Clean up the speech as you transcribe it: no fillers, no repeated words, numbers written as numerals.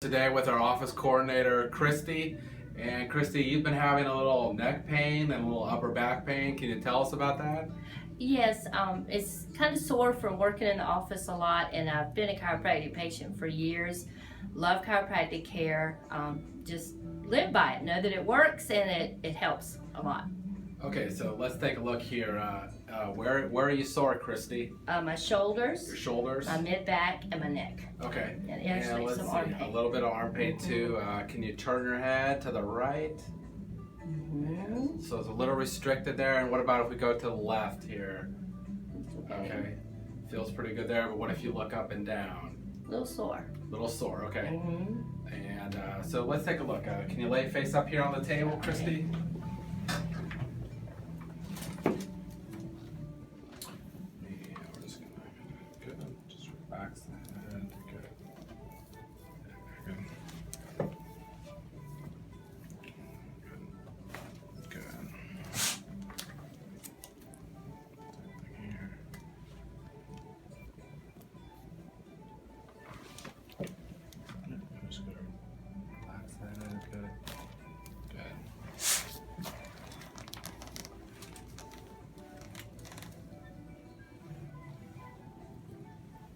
Today with our office coordinator, Christy. And Christy, you've been having a little neck pain and a little upper back pain. Can you tell us about that? Yes, it's kind of sore from working in the office a lot, and I've been a chiropractic patient for years. Love chiropractic care. Just live by it. Know that it works and it helps a lot. Okay, so let's take a look here. Where are you sore, Christy? My shoulders, Your shoulders? my mid-back, and my neck. Okay. And actually let's some see, arm a pain. little bit of arm pain too. Can you turn your head to the right? So it's a little restricted there. And what about if we go to the left here? Okay. Feels pretty good there, but what if you look up and down? A little sore. Little sore, okay. And so let's take a look. Can you lay face up here on the table, Christy?